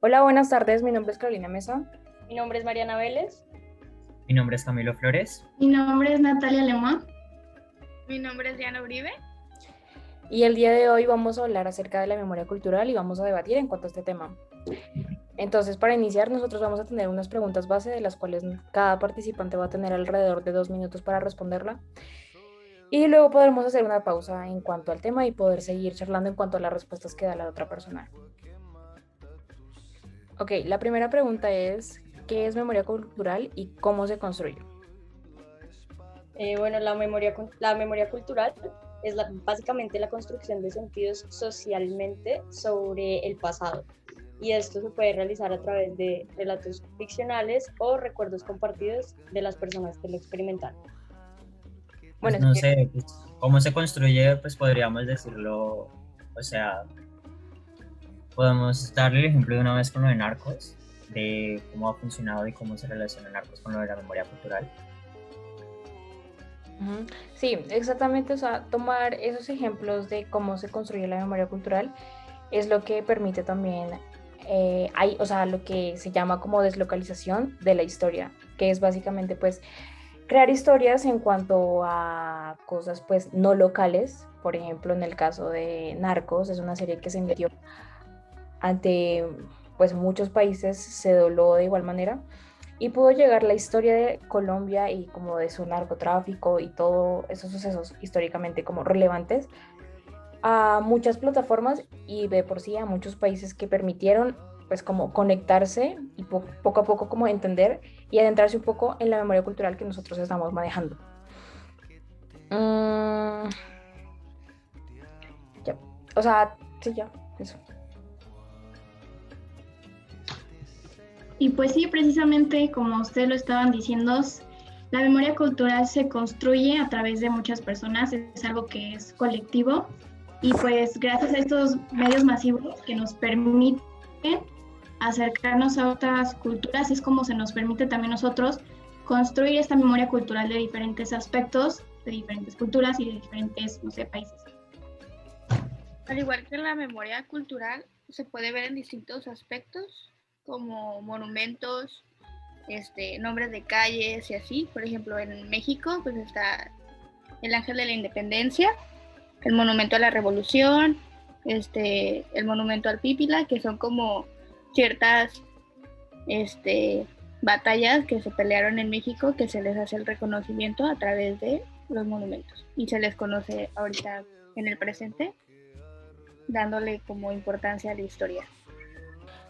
Hola, buenas tardes. Mi nombre es Carolina Mesa Mi nombre es Mariana Vélez. Mi nombre es Camilo Flores. Mi nombre es Natalia Alemán. Mi nombre es Diana Uribe. y el día de hoy vamos a hablar acerca de la memoria cultural y vamos a debatir en cuanto a este tema. Entonces, para iniciar, nosotros vamos a tener unas preguntas base de las cuales cada participante va a tener alrededor de 2 minutos para responderla. Y luego podremos hacer una pausa en cuanto al tema y poder seguir charlando en cuanto a las respuestas que da la otra persona. Ok, la primera pregunta es, ¿qué es memoria cultural y cómo se construye? Bueno, la memoria cultural es básicamente la construcción de sentidos socialmente sobre el pasado. Y esto se puede realizar a través de relatos ficcionales o recuerdos compartidos de las personas que lo experimentan. Pues Bueno, no sé, pues, cómo se construye, pues podríamos decirlo, o sea, podemos darle el ejemplo de una vez con lo de Narcos, de cómo ha funcionado y cómo se relaciona Narcos con lo de la memoria cultural. sí, exactamente, o sea, tomar esos ejemplos de cómo se construye la memoria cultural es lo que permite también, o sea, lo que se llama como deslocalización de la historia, que es básicamente pues crear historias en cuanto a cosas pues no locales. Por ejemplo, en el caso de Narcos, es una serie que se emitió ante pues muchos países, se dobló de igual manera y pudo llegar la historia de Colombia y como de su narcotráfico y todos esos sucesos históricamente como relevantes a muchas plataformas y de por sí a muchos países que permitieron pues como conectarse y poco a poco como entender y adentrarse un poco en la memoria cultural que nosotros estamos manejando. Mm, ya. O sea, sí, ya, eso. Y pues sí, precisamente como ustedes lo estaban diciendo, la memoria cultural se construye a través de muchas personas, es algo que es colectivo y pues gracias a estos medios masivos que nos permiten acercarnos a otras culturas es como se nos permite también nosotros construir esta memoria cultural de diferentes aspectos, de diferentes culturas y de diferentes, no sé, países. Al igual que la memoria cultural, se puede ver en distintos aspectos, como monumentos, nombres de calles y así. Por ejemplo, en México pues está el Ángel de la Independencia, el Monumento a la Revolución, el Monumento al Pípila, que son como ciertas batallas que se pelearon en México, que se les hace el reconocimiento a través de los monumentos y se les conoce ahorita en el presente, dándole como importancia a la historia.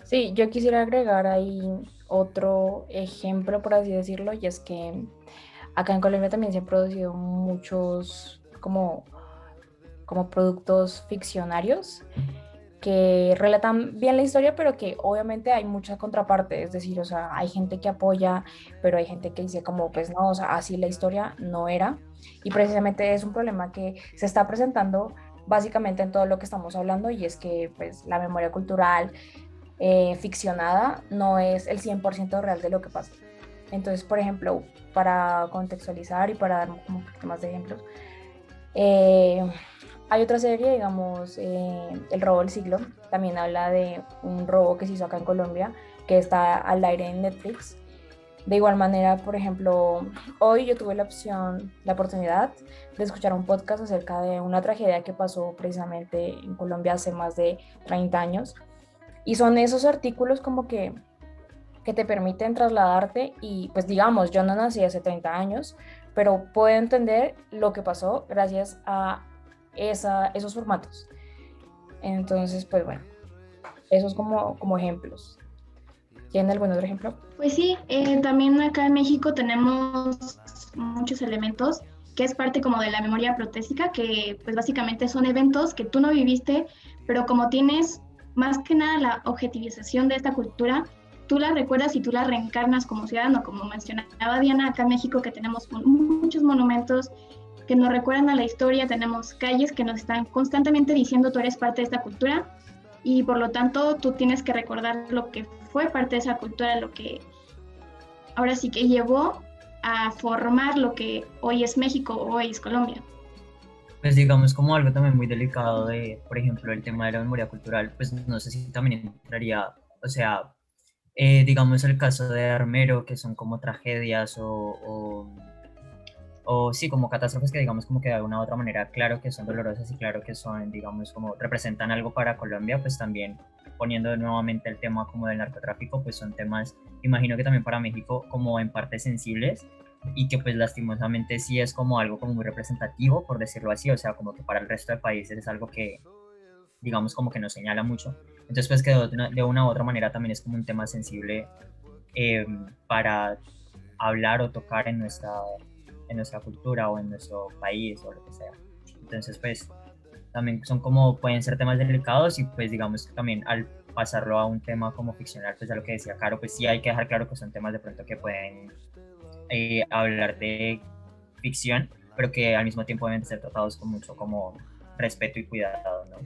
Sí, yo quisiera agregar ahí otro ejemplo, por así decirlo, y es que acá en Colombia también se han producido muchos como productos ficcionarios que relatan bien la historia, pero que obviamente hay mucha contraparte, es decir, o sea, hay gente que apoya, pero hay gente que dice como, pues no, o sea, así la historia no era, y precisamente es un problema que se está presentando básicamente en todo lo que estamos hablando, y es que pues la memoria cultural ficcionada no es el 100% real de lo que pasa. Entonces, por ejemplo, para contextualizar y para dar como un poquito más de ejemplos, eh, hay otra serie, digamos, El robo del siglo, también habla de un robo que se hizo acá en Colombia, que está al aire en Netflix. De igual manera, por ejemplo, hoy yo tuve la oportunidad de escuchar un podcast acerca de una tragedia que pasó precisamente en Colombia hace más de 30 años. Y son esos artículos como que te permiten trasladarte y pues digamos, yo no nací hace 30 años, pero puedo entender lo que pasó gracias a esos formatos. Entonces, pues bueno, esos como ejemplos. ¿Tienen algún otro ejemplo? Pues sí, también acá en México tenemos muchos elementos que es parte como de la memoria protésica, que pues básicamente son eventos que tú no viviste, pero como tienes más que nada la objetivización de esta cultura, tú la recuerdas y tú la reencarnas como ciudadano, como mencionaba Diana, acá en México que tenemos muchos monumentos que nos recuerdan a la historia, tenemos calles que nos están constantemente diciendo tú eres parte de esta cultura y por lo tanto tú tienes que recordar lo que fue parte de esa cultura, lo que ahora sí que llevó a formar lo que hoy es México o hoy es Colombia. Pues digamos como algo también muy delicado de, por ejemplo, el tema de la memoria cultural, pues no sé si también entraría O sea, digamos el caso de Armero, que son como tragedias o sí, como catástrofes que digamos como que de alguna u otra manera, claro que son dolorosas y claro que son, digamos, como representan algo para Colombia, pues también poniendo nuevamente el tema como del narcotráfico, pues son temas, imagino que también para México como en parte sensibles y que pues lastimosamente sí es como algo como muy representativo, por decirlo así, o sea, como que para el resto de países es algo que digamos como que nos señala mucho. Entonces pues que de una u otra manera también es como un tema sensible para hablar o tocar en nuestra cultura o en nuestro país o lo que sea. Entonces, pues, también son como, pueden ser temas delicados y pues digamos que también al pasarlo a un tema como ficcional, pues a lo que decía Caro, pues sí hay que dejar claro que son temas de pronto que pueden hablar de ficción, pero que al mismo tiempo deben ser tratados con mucho como respeto y cuidado, ¿no?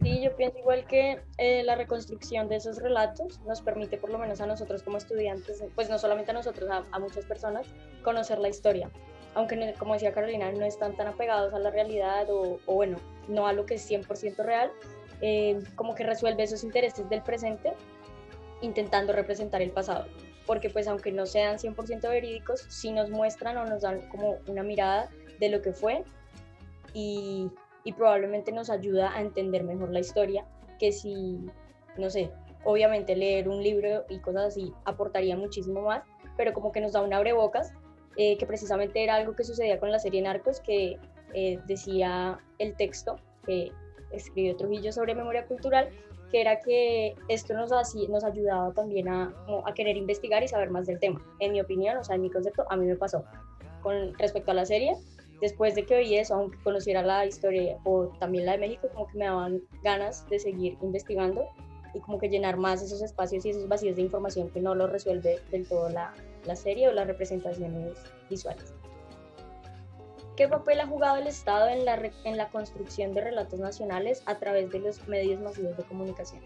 Sí, yo pienso igual que la reconstrucción de esos relatos nos permite, por lo menos a nosotros como estudiantes, pues no solamente a nosotros, a muchas personas, conocer la historia. Aunque, como decía Carolina, no están tan apegados a la realidad o bueno, no a lo que es 100% real, como que resuelve esos intereses del presente intentando representar el pasado. Porque pues aunque no sean 100% verídicos, sí nos muestran o nos dan como una mirada de lo que fue y, y probablemente nos ayuda a entender mejor la historia que si, no sé, obviamente leer un libro y cosas así aportaría muchísimo más, pero como que nos da un abrebocas, que precisamente era algo que sucedía con la serie Narcos, que decía el texto que escribió Trujillo sobre memoria cultural, que era que esto nos ayudaba también a querer investigar y saber más del tema. En mi opinión, o sea, en mi concepto, a mí me pasó. Con respecto a la serie, después de que oí eso, aunque conociera la historia o también la de México, como que me daban ganas de seguir investigando y como que llenar más esos espacios y esos vacíos de información que no lo resuelve del todo la serie o las representaciones visuales. ¿Qué papel ha jugado el Estado en la construcción de relatos nacionales a través de los medios masivos de comunicación?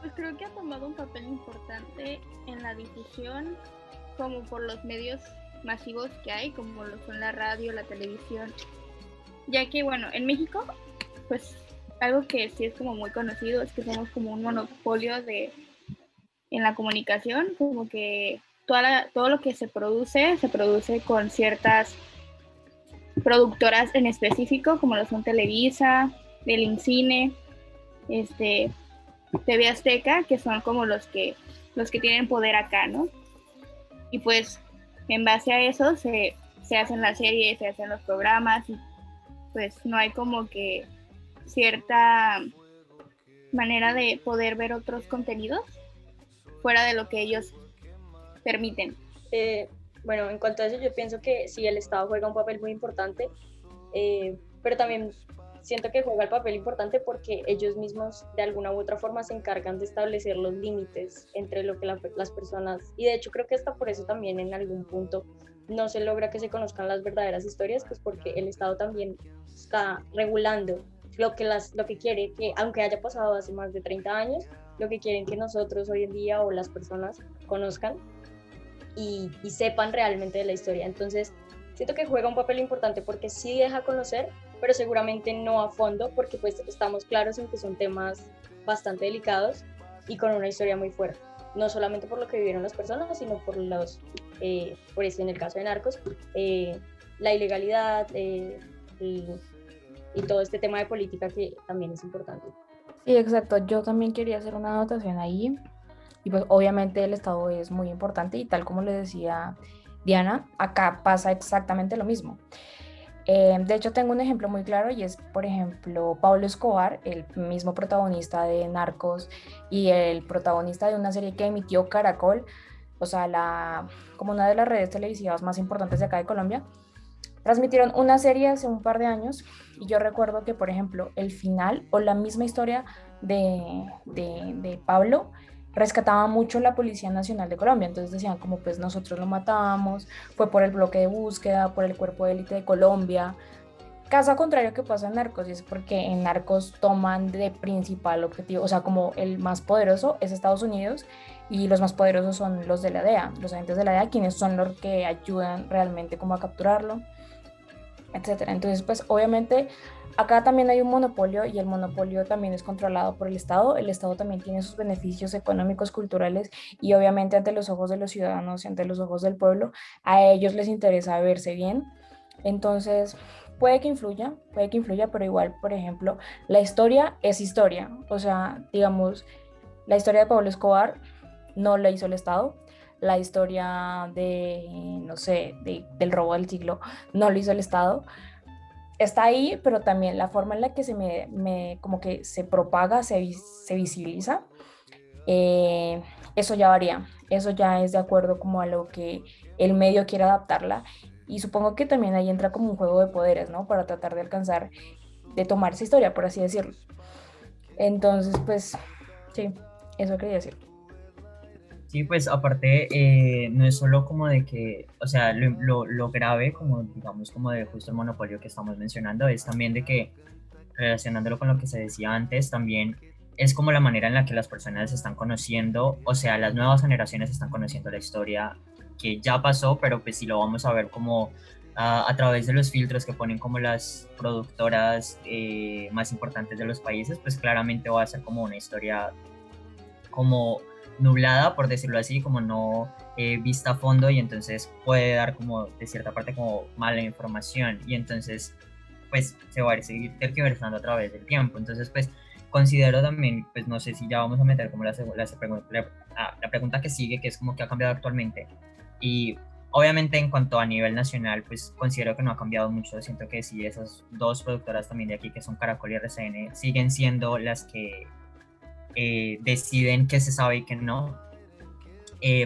Pues creo que ha tomado un papel importante en la difusión, como por los medios masivos que hay, como lo son la radio, la televisión, ya que bueno, en México, pues algo que sí es como muy conocido es que somos como un monopolio en la comunicación, como que todo lo que se produce con ciertas productoras en específico, como lo son Televisa, el INCINE, TV Azteca, que son como los que tienen poder acá, ¿no? Y pues en base a eso se hacen las series, se hacen los programas y pues no hay como que cierta manera de poder ver otros contenidos fuera de lo que ellos permiten. Bueno, en cuanto a eso yo pienso que sí, el Estado juega un papel muy importante, pero también siento que juega el papel importante porque ellos mismos de alguna u otra forma se encargan de establecer los límites entre lo que las personas, y de hecho creo que hasta por eso también en algún punto no se logra que se conozcan las verdaderas historias, pues porque el Estado también está regulando lo que quiere, que aunque haya pasado hace más de 30 años, lo que quieren que nosotros hoy en día o las personas conozcan y sepan realmente de la historia. Entonces siento que juega un papel importante porque sí deja conocer, pero seguramente no a fondo, porque pues estamos claros en que son temas bastante delicados y con una historia muy fuerte, no solamente por lo que vivieron las personas, sino por en el caso de Narcos, la ilegalidad y todo este tema de política que también es importante. Sí, exacto. Yo también quería hacer una anotación ahí. Y pues obviamente el Estado es muy importante y tal como le decía Diana, acá pasa exactamente lo mismo. De hecho, tengo un ejemplo muy claro y es, por ejemplo, Pablo Escobar, el mismo protagonista de Narcos y el protagonista de una serie que emitió Caracol, o sea, como una de las redes televisivas más importantes de acá de Colombia. Transmitieron una serie hace un par de años y yo recuerdo que, por ejemplo, el final o la misma historia de Pablo rescataba mucho la Policía Nacional de Colombia. Entonces decían como pues nosotros lo matamos, fue por el bloque de búsqueda, por el cuerpo de élite de Colombia. Caso contrario que pasa en Narcos, y es porque en Narcos toman de principal objetivo, o sea, como el más poderoso es Estados Unidos y los más poderosos son los de la DEA, los agentes de la DEA, quienes son los que ayudan realmente como a capturarlo, etcétera. Entonces, pues obviamente acá también hay un monopolio y el monopolio también es controlado por el Estado. El Estado también tiene sus beneficios económicos, culturales y obviamente ante los ojos de los ciudadanos y ante los ojos del pueblo, a ellos les interesa verse bien. Entonces, puede que influya, pero igual, por ejemplo, la historia es historia. O sea, digamos, la historia de Pablo Escobar no la hizo el Estado. La historia de, no sé, del robo del siglo no lo hizo el Estado. Está ahí, pero también la forma en la que como que se propaga, se visibiliza, eso ya varía, eso ya es de acuerdo como a lo que el medio quiere adaptarla y supongo que también ahí entra como un juego de poderes, ¿no? Para tratar de alcanzar, de tomar esa historia, por así decirlo. Entonces, pues, sí, eso quería decir. Sí, pues aparte, no es solo como de que, o sea, lo grave, como digamos, como de justo el monopolio que estamos mencionando, es también de que, relacionándolo con lo que se decía antes, también es como la manera en la que las personas están conociendo, o sea, las nuevas generaciones están conociendo la historia que ya pasó, pero pues si lo vamos a ver como a través de los filtros que ponen como las productoras más importantes de los países, pues claramente va a ser como una historia como nublada, por decirlo así, como no vista a fondo y entonces puede dar como de cierta parte como mala información y entonces pues se va a seguir tergiversando a través del tiempo. Entonces pues considero también, pues no sé si ya vamos a meter como la pregunta que sigue, que es como que ha cambiado actualmente y obviamente en cuanto a nivel nacional pues considero que no ha cambiado mucho, siento que sí, esas dos productoras también de aquí que son Caracol y RCN siguen siendo las que deciden qué se sabe y qué no.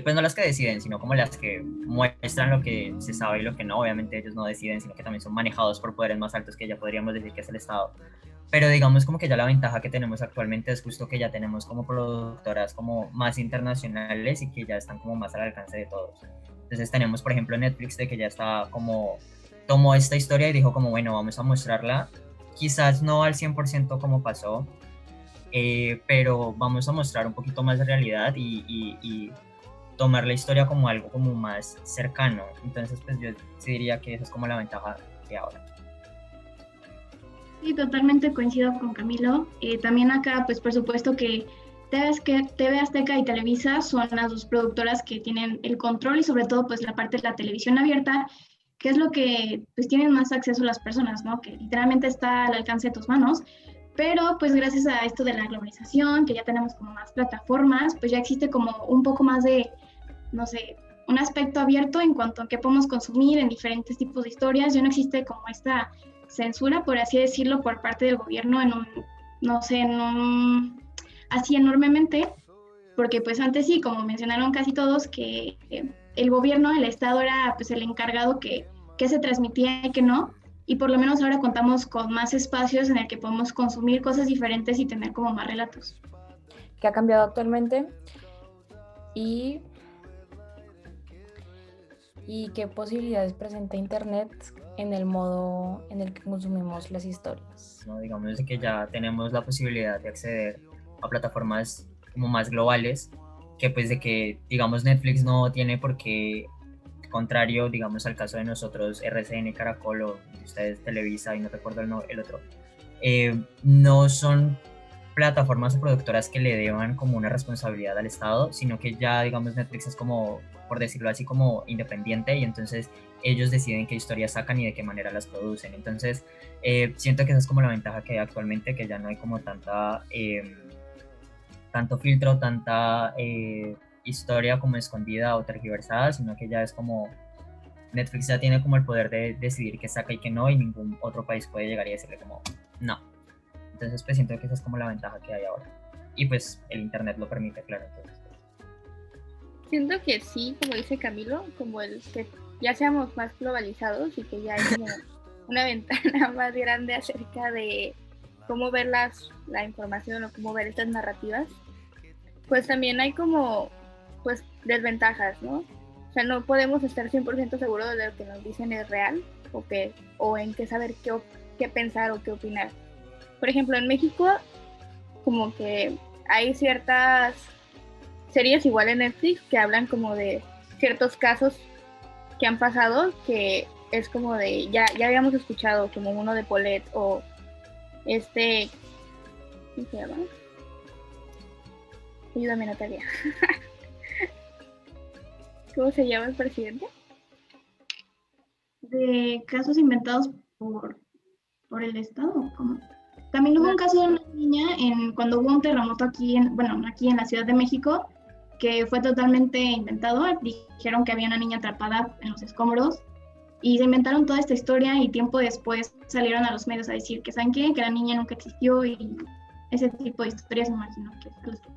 Pues no las que deciden, sino como las que muestran lo que se sabe y lo que no. Obviamente ellos no deciden, sino que también son manejados por poderes más altos que ya podríamos decir que es el Estado. Pero digamos como que ya la ventaja que tenemos actualmente es justo que ya tenemos como productoras como más internacionales y que ya están como más al alcance de todos. Entonces tenemos por ejemplo Netflix de que ya está como tomó esta historia y dijo como bueno vamos a mostrarla, quizás no al 100% como pasó, pero vamos a mostrar un poquito más de realidad y tomar la historia como algo como más cercano. Entonces, pues yo sí diría que esa es como la ventaja de ahora. Sí, totalmente coincido con Camilo. También acá, pues por supuesto que TV Azteca y Televisa son las dos productoras que tienen el control y sobre todo pues la parte de la televisión abierta, que es lo que pues tienen más acceso a las personas, ¿no? Que literalmente está al alcance de tus manos. Pero pues gracias a esto de la globalización, que ya tenemos como más plataformas, pues ya existe como un poco más de, no sé, un aspecto abierto en cuanto a qué podemos consumir en diferentes tipos de historias. Ya no existe como esta censura, por así decirlo, por parte del gobierno en un, no sé, en un, así enormemente, porque pues antes sí, como mencionaron casi todos, que el gobierno, el Estado era pues el encargado que se transmitía y que no, y por lo menos ahora contamos con más espacios en el que podemos consumir cosas diferentes y tener como más relatos. ¿Qué ha cambiado actualmente? Y qué posibilidades presenta Internet en el modo en el que consumimos las historias. ¿No? Digamos que ya tenemos la posibilidad de acceder a plataformas como más globales, que pues de que digamos Netflix no tiene por qué, contrario digamos al caso de nosotros RCN, Caracol o ustedes Televisa y no recuerdo el otro, no son plataformas o productoras que le deban como una responsabilidad al Estado, sino que ya digamos Netflix es como, por decirlo así, como independiente y entonces ellos deciden qué historias sacan y de qué manera las producen. Entonces siento que esa es como la ventaja que hay actualmente, que ya no hay como tanto filtro, tanta historia como escondida o tergiversada, sino que ya es como Netflix ya tiene como el poder de decidir qué saca y qué no y ningún otro país puede llegar y decirle como no. Entonces pues siento que esa es como la ventaja que hay ahora. Y pues el internet lo permite, claro. Entonces, Siento que sí, como dice Camilo, como el que ya seamos más globalizados y que ya hay como una ventana más grande acerca de cómo ver la información o cómo ver estas narrativas, pues también hay como pues desventajas, ¿no? O sea, no podemos estar 100% seguros de lo que nos dicen es real o en qué saber qué pensar o qué opinar. Por ejemplo, en México como que hay ciertas series igual en Netflix que hablan como de ciertos casos que han pasado que es como de ya habíamos escuchado como uno de Paulette o ¿cómo se llama? Ayúdame, Natalia. ¿Cómo se llama el presidente? De casos inventados por el Estado. ¿Cómo? También hubo un caso de una niña cuando hubo un terremoto aquí en la Ciudad de México, que fue totalmente inventado. Dijeron que había una niña atrapada en los escombros y se inventaron toda esta historia, y tiempo después salieron a los medios a decir que, ¿saben qué? Que la niña nunca existió, y ese tipo de historias me imagino que es los que...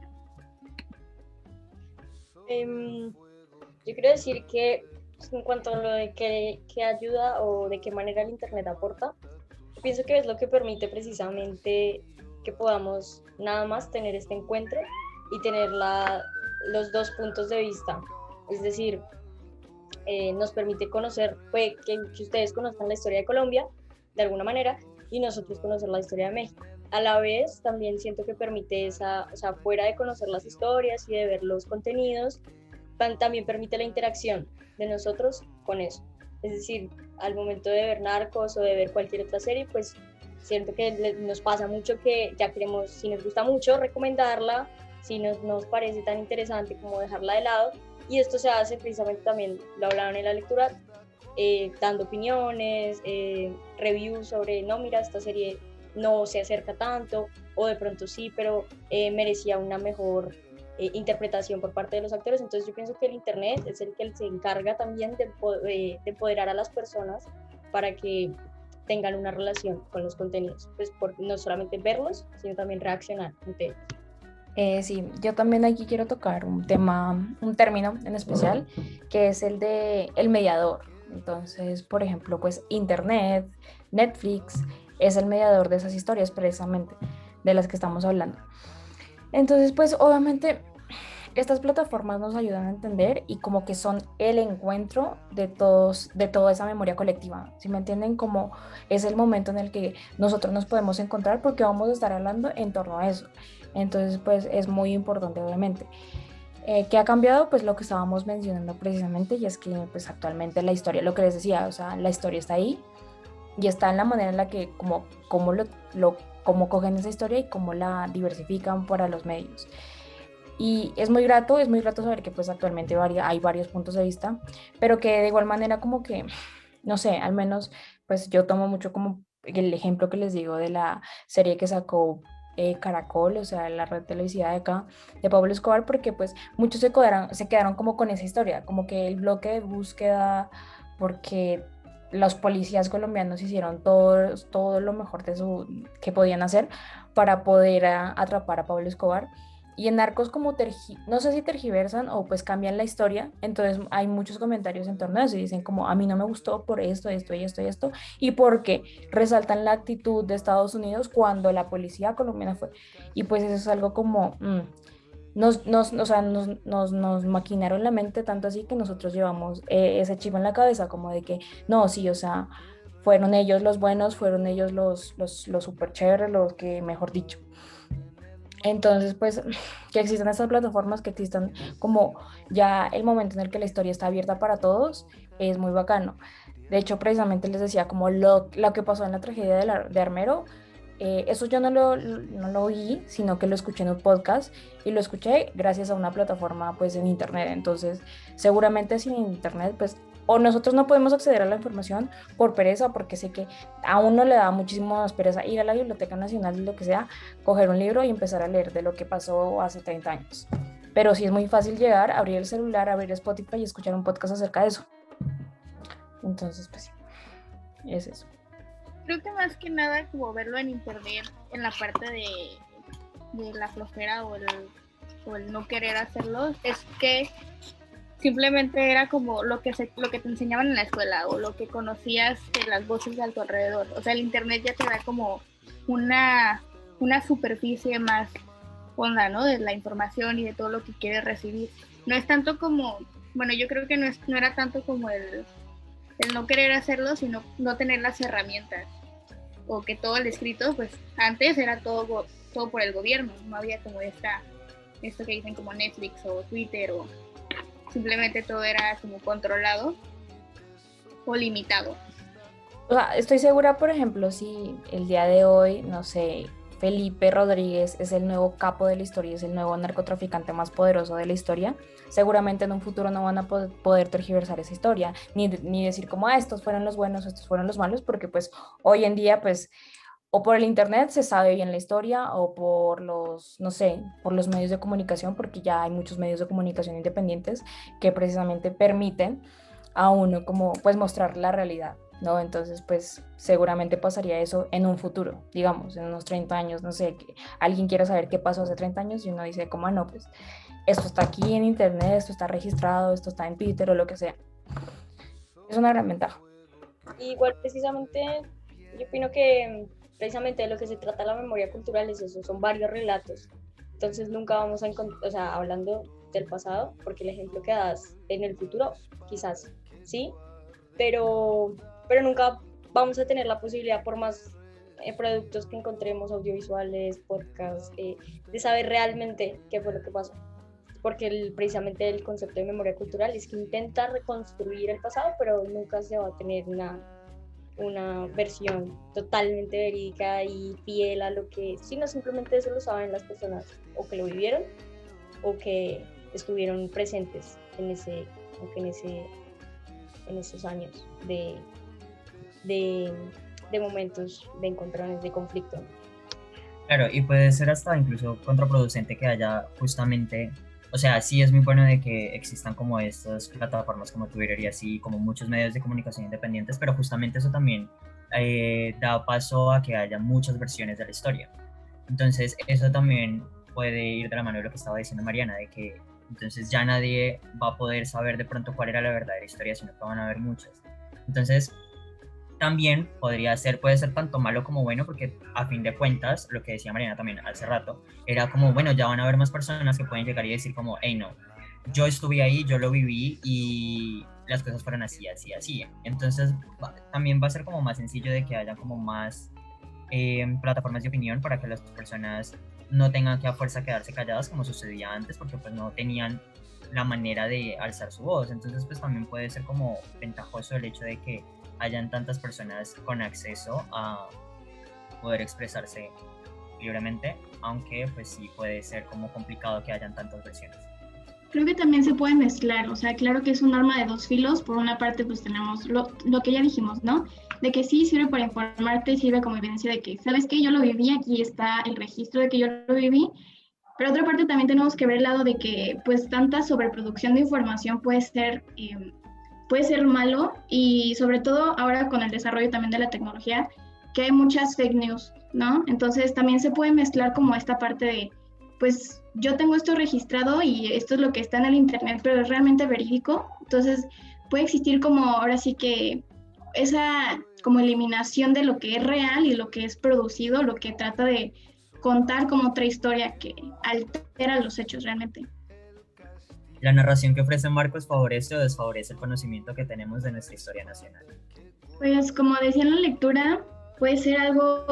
Yo quiero decir que en cuanto a lo de qué ayuda o de qué manera el Internet aporta, pienso que es lo que permite precisamente que podamos nada más tener este encuentro y tener los dos puntos de vista. Es decir, nos permite conocer, que ustedes conozcan la historia de Colombia de alguna manera y nosotros conocer la historia de México. A la vez también siento que permite fuera de conocer las historias y de ver los contenidos, también permite la interacción de nosotros con eso. Es decir, al momento de ver Narcos o de ver cualquier otra serie, pues siento que nos pasa mucho que ya queremos, si nos gusta mucho, recomendarla, si nos parece tan interesante como dejarla de lado, y esto se hace precisamente también, lo hablaban en la lectura, dando opiniones, reviews sobre, no, mira, esta serie no se acerca tanto, o de pronto sí, pero merecía una mejor interpretación por parte de los actores. Entonces yo pienso que el Internet es el que se encarga también de empoderar a las personas para que tengan una relación con los contenidos, pues por no solamente verlos, sino también reaccionar ante ellos. Sí, yo también aquí quiero tocar un término en especial, que es el de el mediador. Entonces, por ejemplo, pues Internet, Netflix, es el mediador de esas historias precisamente de las que estamos hablando. Entonces, pues obviamente estas plataformas nos ayudan a entender y como que son el encuentro de toda esa memoria colectiva. ¿Sí me entienden? Como es el momento en el que nosotros nos podemos encontrar porque vamos a estar hablando en torno a eso. Entonces, pues es muy importante, obviamente. ¿Qué ha cambiado? Pues lo que estábamos mencionando precisamente, y es que pues actualmente la historia, lo que les decía, o sea, la historia está ahí y está en la manera en la que cómo cogen esa historia y cómo la diversifican para los medios. Y es muy grato saber que pues actualmente hay varios puntos de vista, pero que de igual manera como que, no sé, al menos pues yo tomo mucho como el ejemplo que les digo de la serie que sacó Caracol, o sea, la red televisiva de acá, de Pablo Escobar, porque pues muchos se quedaron como con esa historia, como que el bloque de búsqueda, porque los policías colombianos hicieron todo lo mejor que podían hacer para poder atrapar a Pablo Escobar. Y en Narcos como no sé si tergiversan o pues cambian la historia, entonces hay muchos comentarios en torno a eso y dicen como a mí no me gustó por esto, esto y esto y esto, y porque resaltan la actitud de Estados Unidos cuando la policía colombiana fue. Y pues eso es algo como, o sea, nos maquinaron la mente tanto así que nosotros llevamos ese chip en la cabeza como de que no, sí, o sea, fueron ellos los buenos, fueron ellos los super chéveres, los que mejor dicho. Entonces, pues, que existan estas plataformas, que existan como ya el momento en el que la historia está abierta para todos, es muy bacano. De hecho, precisamente les decía como lo que pasó en la tragedia de Armero, eso yo no lo oí, sino que lo escuché en un podcast y lo escuché gracias a una plataforma pues en internet. Entonces, seguramente sin internet, pues, o nosotros no podemos acceder a la información por pereza, porque sé que a uno le da muchísimo más pereza ir a la Biblioteca Nacional, lo que sea, coger un libro y empezar a leer de lo que pasó hace 30 años. Pero sí es muy fácil llegar, abrir el celular, abrir Spotify y escuchar un podcast acerca de eso. Entonces, pues sí, es eso. Creo que más que nada como verlo en internet, en la parte de la flojera o el no querer hacerlo, es que simplemente era como lo que te enseñaban en la escuela o lo que conocías de las voces de a tu alrededor. O sea, el internet ya te da como una superficie más honda, ¿no? De la información y de todo lo que quieres recibir. No es tanto como, bueno, yo creo que no era tanto como el no querer hacerlo, sino no tener las herramientas, o que todo el escrito, pues antes era todo por el gobierno, no había como esto que dicen como Netflix o Twitter, o simplemente todo era como controlado o limitado. O sea, estoy segura, por ejemplo, si el día de hoy, no sé, Felipe Rodríguez es el nuevo capo de la historia, es el nuevo narcotraficante más poderoso de la historia, seguramente en un futuro no van a poder tergiversar esa historia, ni decir como, ah, estos fueron los buenos, estos fueron los malos, porque pues hoy en día, pues, o por el internet se sabe bien la historia, o por los, no sé, por los medios de comunicación, porque ya hay muchos medios de comunicación independientes que precisamente permiten a uno como pues mostrar la realidad, ¿no? Entonces pues seguramente pasaría eso en un futuro, digamos, en unos 30 años, no sé, que alguien quiera saber qué pasó hace 30 años y uno dice como, ah, no, pues esto está aquí en internet, esto está registrado, esto está en Twitter o lo que sea. Es una gran ventaja. Igual precisamente yo opino que precisamente de lo que se trata la memoria cultural es eso, son varios relatos. Entonces nunca vamos a encontrar, o sea, hablando del pasado, porque el ejemplo que das en el futuro, quizás sí, pero nunca vamos a tener la posibilidad por más productos que encontremos, audiovisuales, podcasts, de saber realmente qué fue lo que pasó. Porque precisamente el concepto de memoria cultural es que intenta reconstruir el pasado, pero nunca se va a tener una versión totalmente verídica y fiel a lo que, sino simplemente eso lo saben las personas o que lo vivieron o que estuvieron presentes en esos años de momentos de encontrones, de conflicto. Claro, y puede ser hasta incluso contraproducente que haya justamente, o sea, sí es muy bueno de que existan como estas plataformas como Twitter y así, como muchos medios de comunicación independientes, pero justamente eso también da paso a que haya muchas versiones de la historia. Entonces, eso también puede ir de la mano de lo que estaba diciendo Mariana, de que entonces ya nadie va a poder saber de pronto cuál era la verdadera historia, sino que van a haber muchas. Entonces, también puede ser tanto malo como bueno, porque a fin de cuentas, lo que decía Mariana también hace rato, era como, bueno, ya van a haber más personas que pueden llegar y decir como, hey, no, yo estuve ahí, yo lo viví y las cosas fueron así, así, así. Entonces, también va a ser como más sencillo de que haya como más plataformas de opinión para que las personas no tengan que a fuerza quedarse calladas como sucedía antes, porque pues no tenían la manera de alzar su voz. Entonces, pues también puede ser como ventajoso el hecho de que hayan tantas personas con acceso a poder expresarse libremente, aunque pues sí puede ser como complicado que hayan tantas versiones. Creo que también se puede mezclar, o sea, claro que es un arma de dos filos. Por una parte, pues tenemos lo que ya dijimos, ¿no? De que sí sirve para informarte, sirve como evidencia de que, ¿sabes qué? Yo lo viví, aquí está el registro de que yo lo viví. Pero otra parte también tenemos que ver el lado de que, pues, tanta sobreproducción de información puede ser malo, y sobre todo ahora con el desarrollo también de la tecnología, que hay muchas fake news, ¿no? Entonces también se puede mezclar como esta parte de, pues yo tengo esto registrado y esto es lo que está en el internet, pero es realmente verídico. Entonces puede existir como ahora sí que esa como eliminación de lo que es real y lo que es producido, lo que trata de contar como otra historia que altera los hechos realmente. ¿La narración que ofrece Marcos favorece o desfavorece el conocimiento que tenemos de nuestra historia nacional? Pues como decía en la lectura, puede ser algo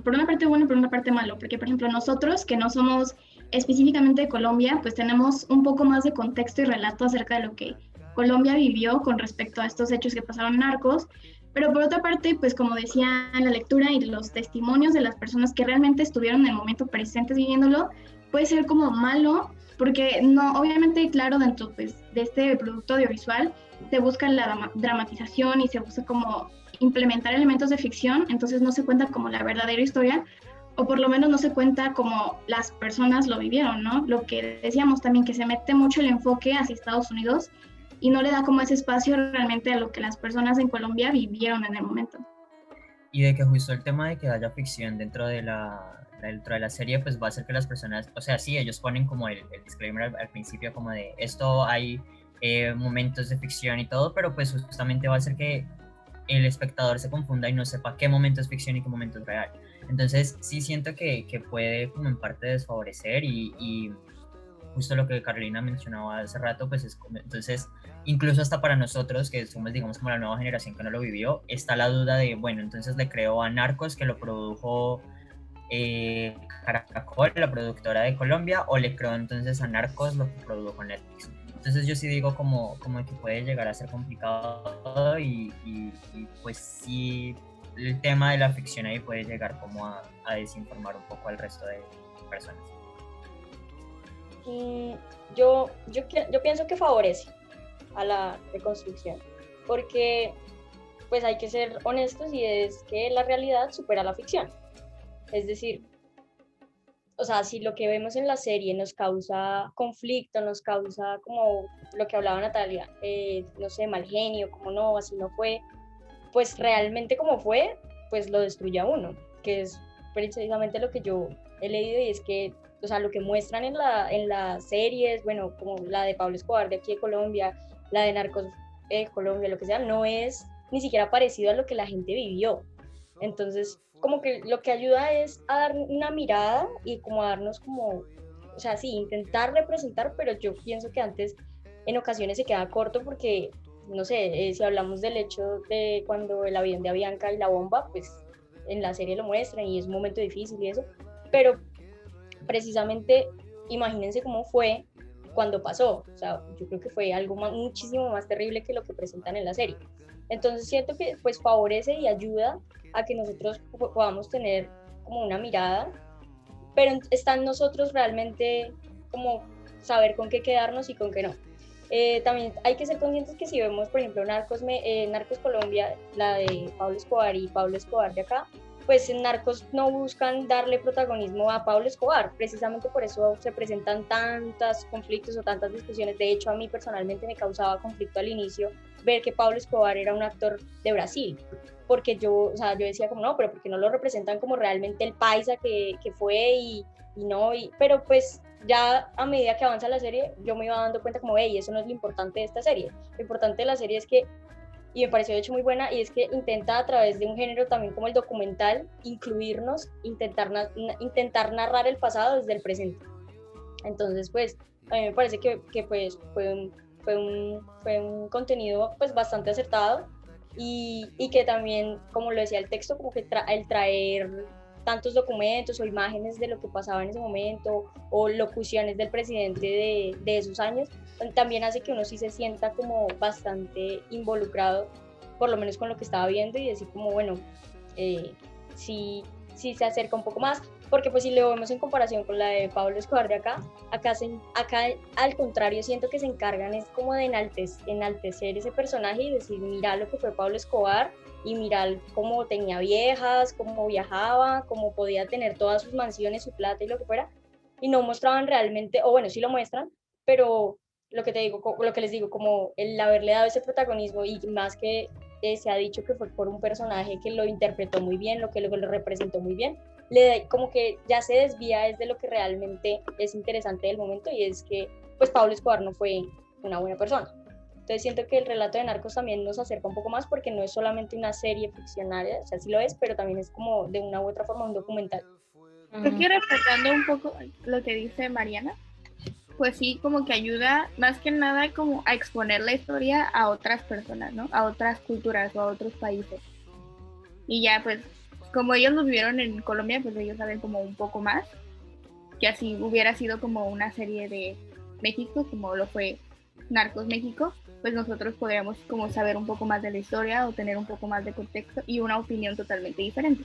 por una parte bueno y por una parte malo, porque por ejemplo nosotros que no somos específicamente de Colombia, pues tenemos un poco más de contexto y relato acerca de lo que Colombia vivió con respecto a estos hechos que pasaron en Narcos. Pero por otra parte, pues como decía en la lectura, y los testimonios de las personas que realmente estuvieron en el momento presentes viviéndolo, puede ser como malo, porque no, obviamente, claro, dentro pues, de este producto audiovisual se busca la dramatización y se busca como implementar elementos de ficción, entonces no se cuenta como la verdadera historia, o por lo menos no se cuenta como las personas lo vivieron, ¿no? Lo que decíamos también, que se mete mucho el enfoque hacia Estados Unidos y no le da como ese espacio realmente a lo que las personas en Colombia vivieron en el momento. Y de que justo el tema de que haya ficción dentro de la serie, pues va a hacer que las personas, o sea, sí, ellos ponen como el disclaimer al principio como de esto hay momentos de ficción y todo, pero pues justamente va a hacer que el espectador se confunda y no sepa qué momento es ficción y qué momento es real. Entonces sí siento que puede como en parte desfavorecer y justo lo que Carolina mencionaba hace rato, pues es como, entonces incluso hasta para nosotros que somos digamos como la nueva generación que no lo vivió, está la duda de, bueno, entonces le creo a Narcos que lo produjo Caracol, la productora de Colombia, o le creo entonces a Narcos lo que produjo Netflix. Entonces yo sí digo como que puede llegar a ser complicado y pues sí, el tema de la ficción ahí puede llegar como a desinformar un poco al resto de personas. Yo pienso que favorece a la reconstrucción, porque pues hay que ser honestos y es que la realidad supera la ficción. Es decir, o sea, si lo que vemos en la serie nos causa conflicto, nos causa como lo que hablaba Natalia, no sé, mal genio, como no, así no fue, pues realmente como fue, pues lo destruye a uno, que es precisamente lo que yo he leído y es que, o sea, lo que muestran en las series, bueno, como la de Pablo Escobar de aquí de Colombia, la de Narcos de Colombia, lo que sea, no es ni siquiera parecido a lo que la gente vivió. Entonces, como que lo que ayuda es a dar una mirada y como a darnos como, o sea, sí, intentar representar, pero yo pienso que antes en ocasiones se queda corto porque, no sé, si hablamos del hecho de cuando el avión de Avianca y la bomba, pues en la serie lo muestran y es un momento difícil y eso, pero precisamente imagínense cómo fue cuando pasó, o sea, yo creo que fue algo muchísimo más terrible que lo que presentan en la serie. Entonces siento que pues favorece y ayuda a que nosotros podamos tener como una mirada, pero está en nosotros realmente como saber con qué quedarnos y con qué no. También hay que ser conscientes que si vemos, por ejemplo, Narcos Colombia, la de Pablo Escobar y Pablo Escobar de acá, pues en Narcos no buscan darle protagonismo a Pablo Escobar, precisamente por eso se presentan tantos conflictos o tantas discusiones. De hecho, a mí personalmente me causaba conflicto al inicio ver que Pablo Escobar era un actor de Brasil, porque yo, o sea, yo decía como no, pero porque no lo representan como realmente el paisa que fue y no, pero pues ya a medida que avanza la serie, yo me iba dando cuenta como, hey, eso no es lo importante de esta serie. Lo importante de la serie es que, y me pareció de hecho muy buena, y es que intenta a través de un género también como el documental, incluirnos, intentar narrar el pasado desde el presente. Entonces, pues, a mí me parece que pues fue un contenido pues bastante acertado y que también, como lo decía el texto, como que el traer tantos documentos o imágenes de lo que pasaba en ese momento o locuciones del presidente de esos años, también hace que uno sí se sienta como bastante involucrado, por lo menos con lo que estaba viendo y decir como, bueno, sí, sí se acerca un poco más, porque pues si lo vemos en comparación con la de Pablo Escobar de acá al contrario siento que se encargan es como de enaltecer ese personaje y decir, mira lo que fue Pablo Escobar y mira cómo tenía viejas, cómo viajaba, cómo podía tener todas sus mansiones, su plata y lo que fuera, y no mostraban realmente, o bueno, sí lo muestran, pero lo que te digo, lo que les digo, como el haberle dado ese protagonismo y más que se ha dicho que fue por un personaje que lo interpretó muy bien, lo que lo representó muy bien, como que ya se desvía desde lo que realmente es interesante del momento y es que pues Pablo Escobar no fue una buena persona. Entonces siento que el relato de Narcos también nos acerca un poco más porque no es solamente una serie ficcional, o sea, sí lo es, pero también es como de una u otra forma un documental. Creo que respetando un poco lo que dice Mariana, pues sí, como que ayuda más que nada como a exponer la historia a otras personas, ¿no? A otras culturas o a otros países. Y ya pues, como ellos lo vivieron en Colombia, pues ellos saben como un poco más, que así hubiera sido como una serie de México, como lo fue Narcos México, pues nosotros podríamos como saber un poco más de la historia o tener un poco más de contexto y una opinión totalmente diferente.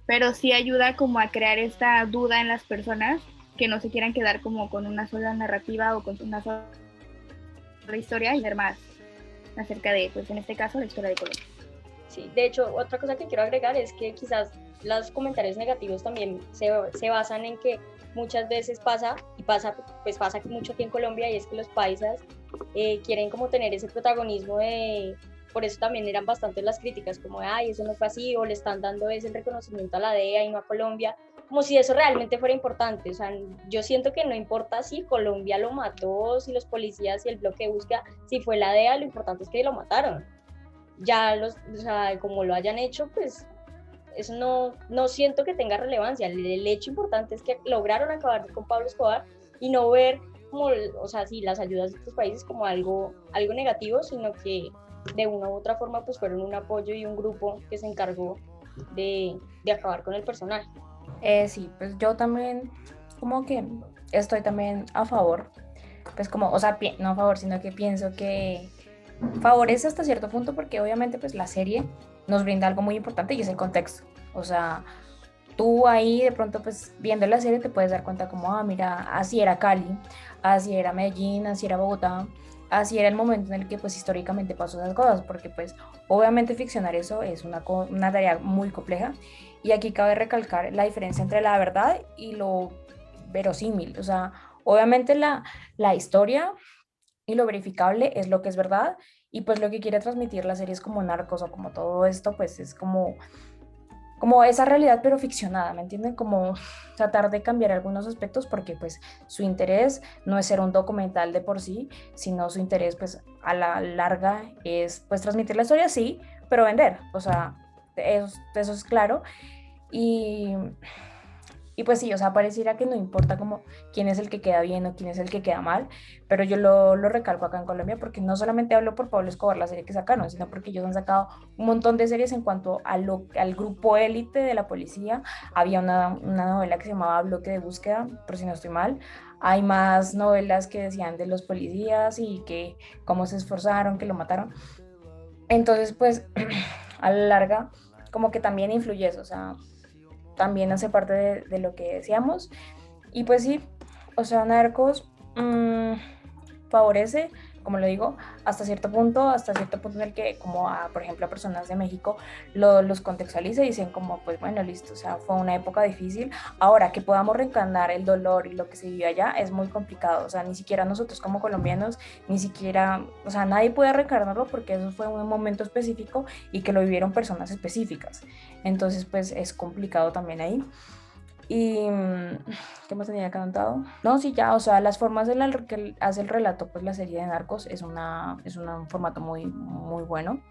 Pero sí ayuda como a crear esta duda en las personas que no se quieran quedar como con una sola narrativa o con una sola historia y ver más acerca de, pues en este caso, la historia de Colombia. Sí, de hecho, otra cosa que quiero agregar es que quizás los comentarios negativos también se basan en que muchas veces pasa mucho aquí en Colombia y es que los paisas quieren como tener ese protagonismo por eso también eran bastantes las críticas, como de, ay, eso no fue así, o le están dando ese reconocimiento a la DEA y no a Colombia, como si eso realmente fuera importante. O sea, yo siento que no importa si Colombia lo mató, si los policías y el bloque de búsqueda, si fue la DEA, lo importante es que lo mataron. Ya o sea, como lo hayan hecho, pues eso no siento que tenga relevancia. El hecho importante es que lograron acabar con Pablo Escobar y no ver como, o sea, sí, las ayudas de estos países como algo negativo, sino que de una u otra forma pues fueron un apoyo y un grupo que se encargó de acabar con el personaje. Sí, pues yo también como que estoy también a favor pues como, o sea, no a favor, sino que pienso que favorece hasta cierto punto porque obviamente pues la serie nos brinda algo muy importante y es el contexto. O sea, tú ahí de pronto pues viendo la serie te puedes dar cuenta como, ah, mira, así era Cali, así era Medellín, así era Bogotá, así era el momento en el que pues históricamente pasó esas cosas, porque pues obviamente ficcionar eso es una tarea muy compleja y aquí cabe recalcar la diferencia entre la verdad y lo verosímil. O sea, obviamente la historia y lo verificable es lo que es verdad y pues lo que quiere transmitir la serie es como Narcos o como todo esto pues es como esa realidad pero ficcionada, ¿me entienden? Como tratar de cambiar algunos aspectos porque pues su interés no es ser un documental de por sí, sino su interés pues a la larga es pues transmitir la historia sí, pero vender, o sea, eso es claro y y pues sí, o sea, pareciera que no importa como quién es el que queda bien o quién es el que queda mal, pero yo lo recalco acá en Colombia porque no solamente hablo por Pablo Escobar, la serie que sacaron, sino porque ellos han sacado un montón de series en cuanto al grupo élite de la policía. Había una novela que se llamaba Bloque de Búsqueda, por si no estoy mal. Hay más novelas que decían de los policías y que cómo se esforzaron, que lo mataron. Entonces, pues, a la larga, como que también influye eso, o sea, también hace parte de lo que decíamos. Y pues sí, o sea, Narcos favorece, como lo digo, hasta cierto punto en el que, como a, por ejemplo, a personas de México los contextualiza y dicen como, pues bueno, listo, o sea, fue una época difícil. Ahora, que podamos reencarnar el dolor y lo que se vivió allá es muy complicado, o sea, ni siquiera nosotros como colombianos, ni siquiera, o sea, nadie puede reencarnarlo porque eso fue un momento específico y que lo vivieron personas específicas. Entonces, pues es complicado también ahí. Y ¿qué más tenía cantado? No, sí, ya, o sea, las formas en las que hace el relato, pues la serie de Narcos un formato muy, muy bueno.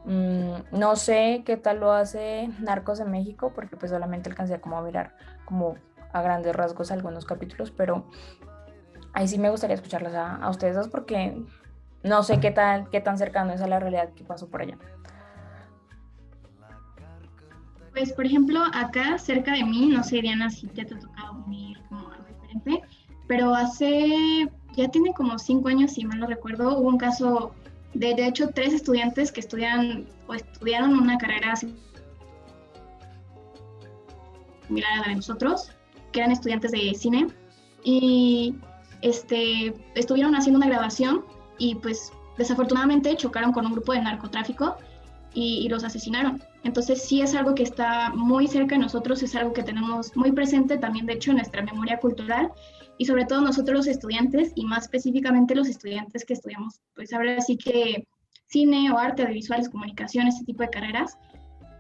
No sé qué tal lo hace Narcos en México, porque pues solamente alcancé como a mirar como a grandes rasgos algunos capítulos, pero ahí sí me gustaría escucharlas a ustedes dos porque no sé qué tan cercano es a la realidad que pasó por allá. Pues, por ejemplo, acá cerca de mí, no sé, Diana, si ya te ha tocado vivir como algo diferente, pero ya tiene como 5 años, si mal no recuerdo, hubo un caso de hecho, 3 estudiantes que estudian o estudiaron una carrera similar a la de nosotros, que eran estudiantes de cine, y estuvieron haciendo una grabación y pues desafortunadamente chocaron con un grupo de narcotráfico y los asesinaron. Entonces sí es algo que está muy cerca de nosotros, es algo que tenemos muy presente también, de hecho, en nuestra memoria cultural y sobre todo nosotros los estudiantes y más específicamente los estudiantes que estudiamos, pues ahora sí que cine o arte, audiovisuales, comunicación, este tipo de carreras.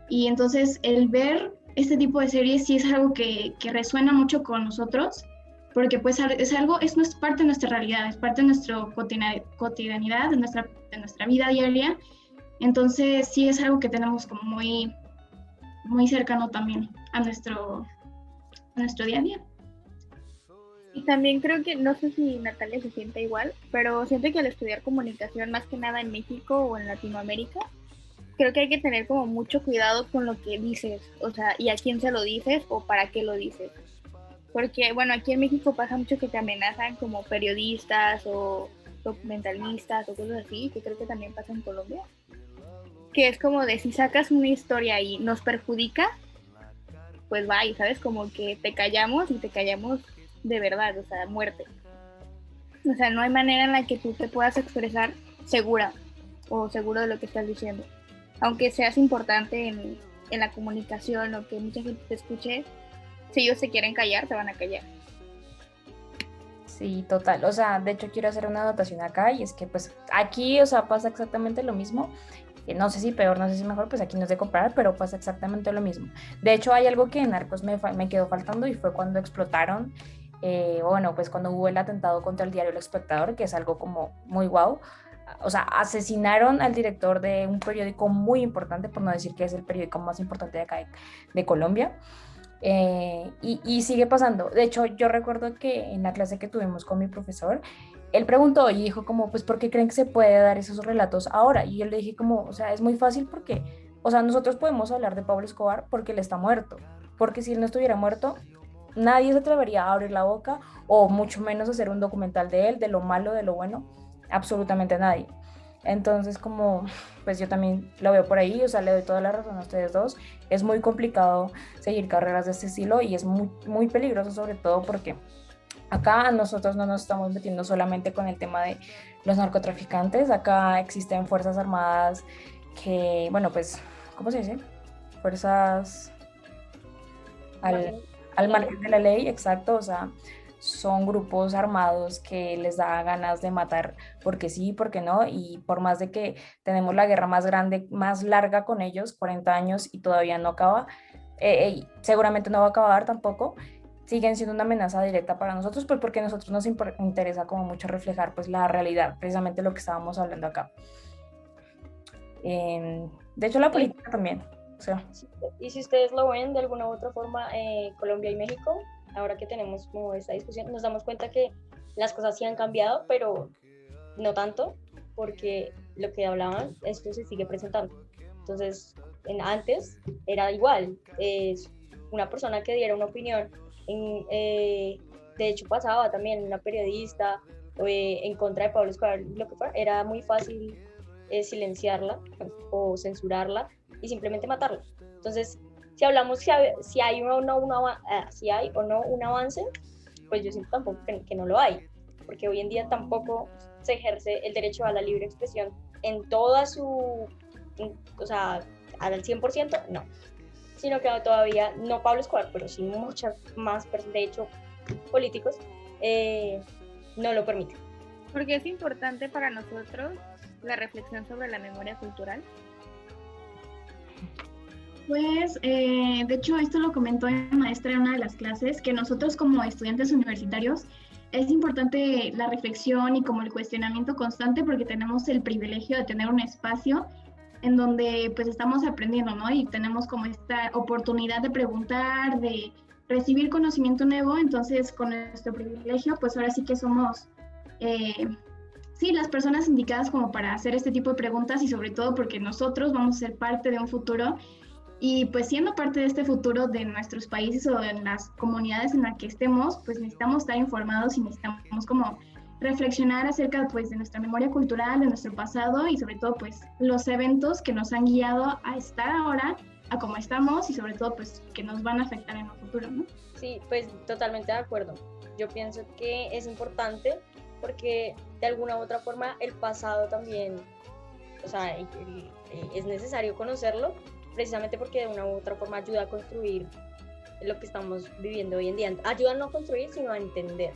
Y entonces el ver este tipo de series sí es algo que resuena mucho con nosotros, porque pues es parte de nuestra realidad, es parte de nuestra cotidianidad, de nuestra vida diaria. Entonces sí es algo que tenemos como muy, muy cercano también a nuestro día a día. Y también creo que, no sé si Natalia se siente igual, pero siento que al estudiar comunicación, más que nada en México o en Latinoamérica, creo que hay que tener como mucho cuidado con lo que dices, o sea, y a quién se lo dices o para qué lo dices. Porque, bueno, aquí en México pasa mucho que te amenazan como periodistas o documentalistas o cosas así, que creo que también pasa en Colombia. Que es como de si sacas una historia y nos perjudica, pues va, y sabes, como que te callamos y te callamos de verdad, o sea, muerte. O sea, no hay manera en la que tú te puedas expresar segura o seguro de lo que estás diciendo. Aunque seas importante en la comunicación o que mucha gente te escuche, si ellos se quieren callar, te van a callar. Sí, total. O sea, de hecho quiero hacer una anotación acá y es que pues aquí, o sea, pasa exactamente lo mismo. No sé si peor, no sé si mejor, pues aquí no es de comparar, pero pasa exactamente lo mismo. De hecho, hay algo que en Narcos me quedó faltando y fue cuando explotaron, bueno, pues cuando hubo el atentado contra el diario El Espectador, que es algo como muy guau. O sea, asesinaron al director de un periódico muy importante, por no decir que es el periódico más importante de acá de Colombia. Y sigue pasando. De hecho, yo recuerdo que en la clase que tuvimos con mi profesor, él preguntó y dijo como, pues, ¿por qué creen que se puede dar esos relatos ahora? Y yo le dije como, o sea, es muy fácil porque, o sea, nosotros podemos hablar de Pablo Escobar porque él está muerto, porque si él no estuviera muerto, nadie se atrevería a abrir la boca o mucho menos hacer un documental de él, de lo malo, de lo bueno, absolutamente nadie. Entonces, como, pues yo también lo veo por ahí, o sea, le doy toda la razón a ustedes dos. Es muy complicado seguir carreras de este estilo y es muy, muy peligroso, sobre todo porque acá nosotros no nos estamos metiendo solamente con el tema de los narcotraficantes, acá existen fuerzas armadas que, bueno, pues, ¿cómo se dice? Fuerzas al, Margen de al la ley. margen de la ley, exacto, o sea, son grupos armados que les da ganas de matar porque sí, porque no, y por más de que tenemos la guerra más grande, más larga con ellos, 40 años y todavía no acaba, y seguramente no va a acabar tampoco, siguen siendo una amenaza directa para nosotros, pues porque a nosotros nos interesa como mucho reflejar pues la realidad, precisamente lo que estábamos hablando acá. De hecho, la Sí, política también, o sea, y si ustedes lo ven de alguna u otra forma, Colombia y México, ahora que tenemos como esta discusión, nos damos cuenta que las cosas sí han cambiado, pero no tanto, porque lo que hablaban, esto se sigue presentando. Entonces, antes era igual, una persona que diera una opinión, de hecho pasaba también una periodista en contra de Pablo Escobar, lo que fuera, era muy fácil silenciarla o censurarla y simplemente matarla. Entonces, si hablamos si hay si hay o no un avance, pues yo siento tampoco que no lo hay, porque hoy en día tampoco se ejerce el derecho a la libre expresión en toda o sea, al 100%, no, sino que todavía, no Pablo Escobar, pero sí muchas más, de hecho, políticos, no lo permiten. Porque es importante para nosotros la reflexión sobre la memoria cultural. Pues, de hecho, esto lo comentó mi maestra en una de las clases, que nosotros como estudiantes universitarios es importante la reflexión y como el cuestionamiento constante porque tenemos el privilegio de tener un espacio en donde pues estamos aprendiendo, ¿no? Y tenemos como esta oportunidad de preguntar, de recibir conocimiento nuevo, entonces con nuestro privilegio pues ahora sí que somos, sí, las personas indicadas como para hacer este tipo de preguntas y sobre todo porque nosotros vamos a ser parte de un futuro y pues siendo parte de este futuro de nuestros países o en las comunidades en las que estemos, pues necesitamos estar informados y necesitamos como reflexionar acerca pues de nuestra memoria cultural, de nuestro pasado y sobre todo pues los eventos que nos han guiado a estar ahora, a cómo estamos y sobre todo pues que nos van a afectar en el futuro, ¿no? Sí, pues totalmente de acuerdo. Yo pienso que es importante porque de alguna u otra forma el pasado también, o sea, es necesario conocerlo precisamente porque de una u otra forma ayuda a construir lo que estamos viviendo hoy en día. Ayuda no a construir, sino a entender.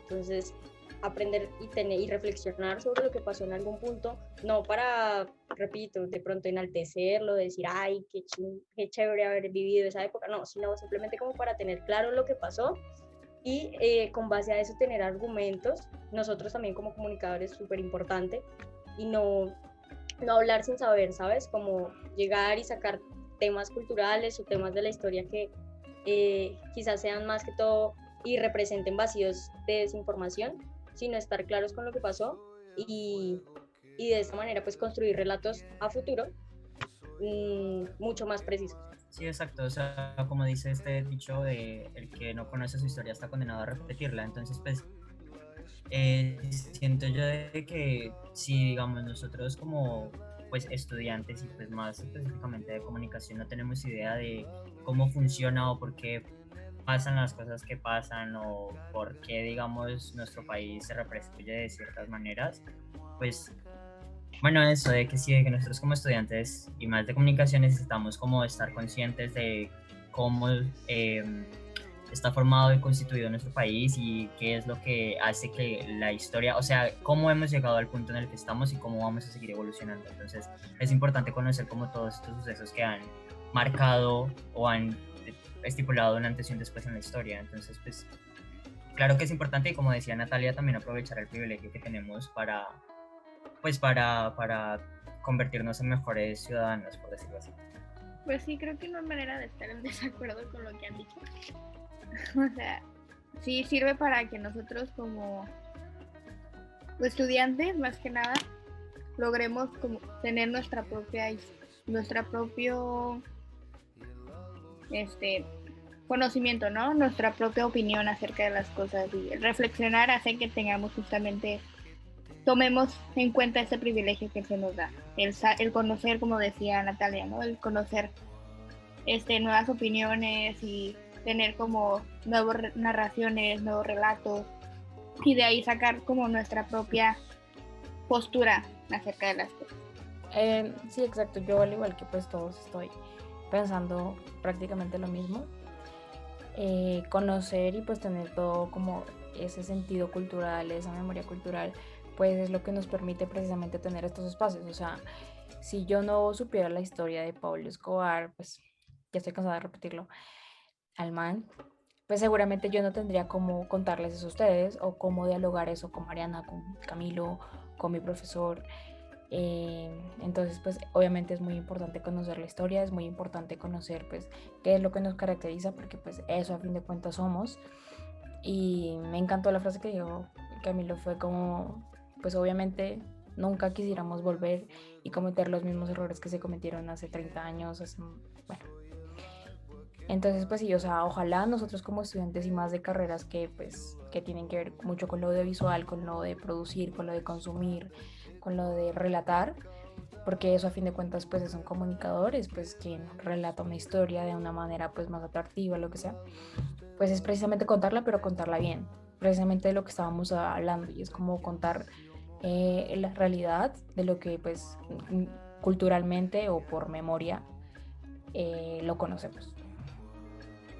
Entonces, aprender y reflexionar sobre lo que pasó en algún punto, no para, repito, de pronto enaltecerlo, decir, ay, qué chévere haber vivido esa época, no, sino simplemente como para tener claro lo que pasó y con base a eso tener argumentos. Nosotros también como comunicadores es súper importante y no hablar sin saber, ¿sabes? Como llegar y sacar temas culturales o temas de la historia que quizás sean más que todo y representen vacíos de desinformación, sino estar claros con lo que pasó y de esta manera pues construir relatos a futuro mucho más precisos. Sí, exacto, o sea, como dice este dicho de el que no conoce su historia está condenado a repetirla, entonces pues siento yo de que si digamos nosotros como pues estudiantes y pues más específicamente de comunicación no tenemos idea de cómo funciona o por qué pasan las cosas que pasan o por qué digamos nuestro país se representa de ciertas maneras, pues bueno, eso de que sí, de que nosotros como estudiantes y más de comunicación necesitamos como estar conscientes de cómo está formado y constituido nuestro país y qué es lo que hace que la historia, o sea, cómo hemos llegado al punto en el que estamos y cómo vamos a seguir evolucionando. Entonces es importante conocer como todos estos sucesos que han marcado o han estipulado un antes y un después en la historia. Entonces, pues, claro que es importante y como decía Natalia, también aprovechar el privilegio que tenemos para pues para convertirnos en mejores ciudadanos, por decirlo así. Pues sí, creo que no hay manera de estar en desacuerdo con lo que han dicho. O sea, sí sirve para que nosotros como estudiantes, más que nada, logremos como tener nuestra propio conocimiento, ¿no? Nuestra propia opinión acerca de las cosas, y el reflexionar hace que tengamos justamente, tomemos en cuenta ese privilegio que se nos da, el conocer, como decía Natalia, ¿no? El conocer nuevas opiniones y tener como nuevas narraciones, nuevos relatos, y de ahí sacar como nuestra propia postura acerca de las cosas. Sí, exacto. Yo al igual que pues todos estoy pensando prácticamente lo mismo. Conocer y pues tener todo como ese sentido cultural, esa memoria cultural, pues es lo que nos permite precisamente tener estos espacios. O sea, si yo no supiera la historia de Pablo Escobar, pues ya estoy cansada de repetirlo, al man, pues seguramente yo no tendría cómo contarles eso a ustedes o cómo dialogar eso con Mariana, con Camilo, con mi profesor. Entonces pues obviamente es muy importante conocer la historia, es muy importante conocer pues qué es lo que nos caracteriza, porque pues eso a fin de cuentas somos. Y me encantó la frase que dijo Camilo, fue como pues obviamente nunca quisiéramos volver y cometer los mismos errores que se cometieron hace 30 años, bueno. Entonces, pues sí, o sea, ojalá nosotros como estudiantes y más de carreras que pues que tienen que ver mucho con lo audiovisual, con lo de producir, con lo de consumir, con lo de relatar, porque eso a fin de cuentas pues son comunicadores, pues quien relata una historia de una manera pues más atractiva, lo que sea, pues es precisamente contarla, pero contarla bien, precisamente de lo que estábamos hablando, y es como contar la realidad de lo que pues culturalmente o por memoria lo conocemos.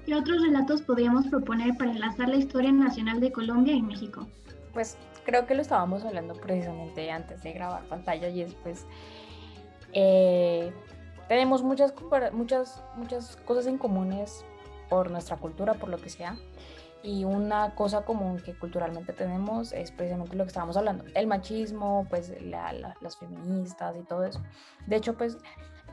¿Qué otros relatos podríamos proponer para enlazar la historia nacional de Colombia y México? Pues creo que lo estábamos hablando precisamente antes de grabar pantalla, y es pues tenemos muchas cosas en comunes por nuestra cultura, por lo que sea, y una cosa común que culturalmente tenemos es precisamente lo que estábamos hablando, el machismo, pues las feministas y todo eso. De hecho, pues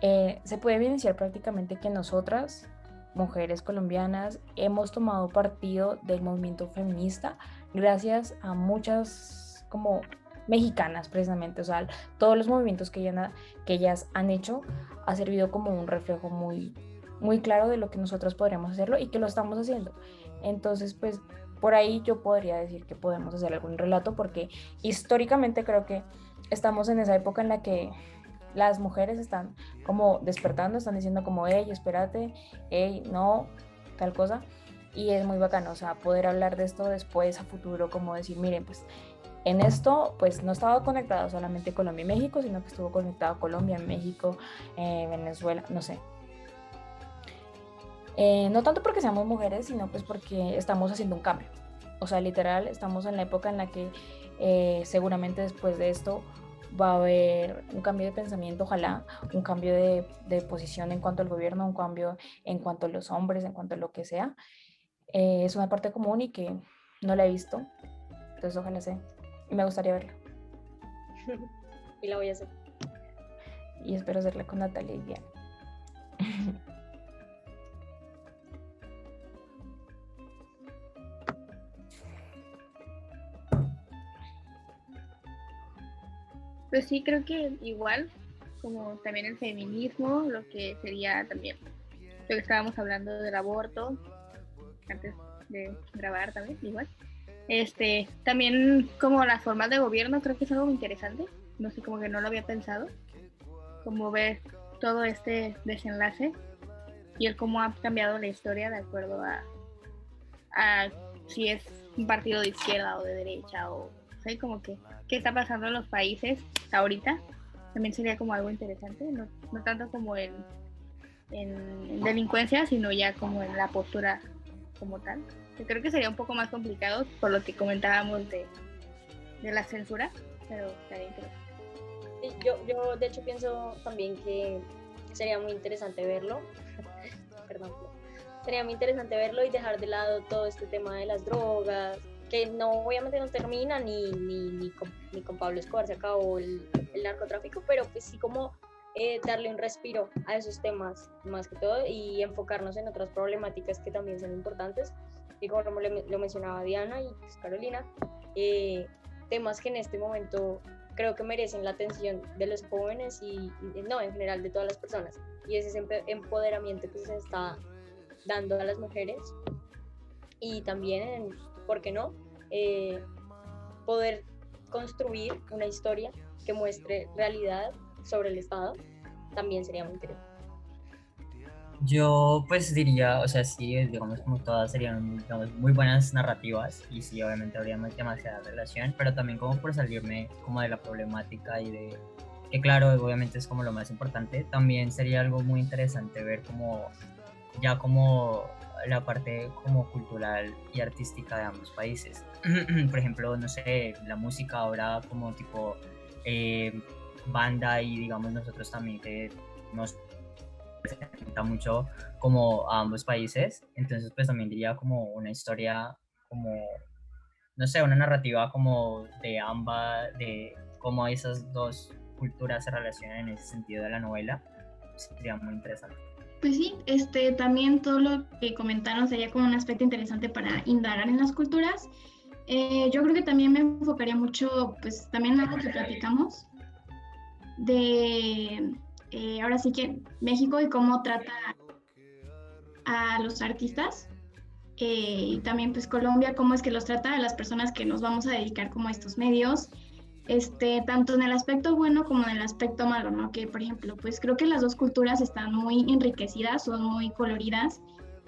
se puede evidenciar prácticamente que nosotras, mujeres colombianas, hemos tomado partido del movimiento feminista gracias a muchas como mexicanas precisamente, o sea, todos los movimientos que ellas han hecho ha servido como un reflejo muy, muy claro de lo que nosotros podríamos hacerlo y que lo estamos haciendo. Entonces, pues por ahí yo podría decir que podemos hacer algún relato, porque históricamente creo que estamos en esa época en la que las mujeres están como despertando, están diciendo como, hey, espérate, hey, no, tal cosa. Y es muy bacano, o sea, poder hablar de esto después a futuro, como decir, miren, pues en esto, pues no estaba conectado solamente Colombia y México, sino que estuvo conectado Colombia, México, Venezuela, no sé. No tanto porque seamos mujeres, sino pues porque estamos haciendo un cambio. O sea, literal, estamos en la época en la que seguramente después de esto va a haber un cambio de pensamiento, ojalá, un cambio de posición en cuanto al gobierno, un cambio en cuanto a los hombres, en cuanto a lo que sea. Es una parte común y que no la he visto, entonces ojalá sea. Y me gustaría verla. Y la voy a hacer. Y espero hacerla con Natalia y Diana. Pues sí, creo que igual, como también el feminismo, lo que sería también lo que estábamos hablando del aborto, antes de grabar también, igual. También como las formas de gobierno, creo que es algo muy interesante, no sé, como que no lo había pensado, como ver todo este desenlace y el cómo ha cambiado la historia de acuerdo a si es un partido de izquierda o de derecha, o ¿sí? Como que qué está pasando en los países ahorita, también sería como algo interesante, no tanto como en delincuencia, sino ya como en la postura como tal. Yo creo que sería un poco más complicado por lo que comentábamos de la censura, pero estaría interesante. Yo de hecho pienso también que sería muy interesante verlo. Perdón. Sería muy interesante verlo y dejar de lado todo este tema de las drogas, que no, obviamente no termina ni con Pablo Escobar se acabó el narcotráfico, pero pues sí como darle un respiro a esos temas más que todo y enfocarnos en otras problemáticas que también son importantes, y como lo mencionaba Diana y pues Carolina, temas que en este momento creo que merecen la atención de los jóvenes y no, en general de todas las personas, y es ese empoderamiento que se está dando a las mujeres y también, ¿por qué no?, poder construir una historia que muestre realidad sobre el Estado, también sería muy interesante. Yo pues diría, o sea, sí, digamos como todas serían, digamos, muy buenas narrativas y sí, obviamente habría demasiada relación, pero también como por salirme como de la problemática y de, que claro, obviamente es como lo más importante, también sería algo muy interesante ver como, ya como la parte como cultural y artística de ambos países. Por ejemplo, no sé, la música ahora como tipo banda y digamos nosotros también que nos representa mucho como a ambos países, entonces pues también diría como una historia como, no sé, una narrativa como de ambas, de cómo esas dos culturas se relacionan en ese sentido de la novela, sería muy interesante. Pues sí, también todo lo que comentaron sería como un aspecto interesante para indagar en las culturas. Yo creo que también me enfocaría mucho, pues también en algo que platicamos, de ahora sí que México y cómo trata a los artistas. Y también pues Colombia, cómo es que los trata a las personas que nos vamos a dedicar como a estos medios, tanto en el aspecto bueno como en el aspecto malo, ¿no? Que por ejemplo, pues creo que las dos culturas están muy enriquecidas, son muy coloridas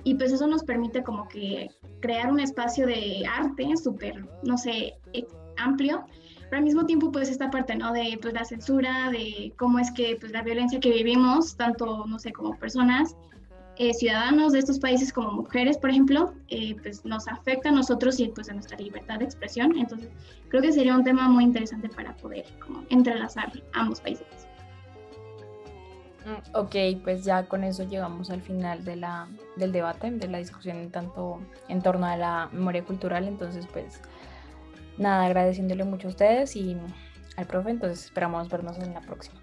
y pues eso nos permite como que crear un espacio de arte súper, no sé, amplio, pero al mismo tiempo pues esta parte, ¿no? De pues la censura, de cómo es que pues la violencia que vivimos, tanto, no sé, como personas, ciudadanos de estos países como mujeres, por ejemplo, pues nos afecta a nosotros y pues a nuestra libertad de expresión. Entonces, creo que sería un tema muy interesante para poder como entrelazar ambos países. Ok, pues ya con eso llegamos al final del debate, de la discusión en torno a la memoria cultural. Entonces, pues nada, agradeciéndole mucho a ustedes y al profe. Entonces, esperamos vernos en la próxima.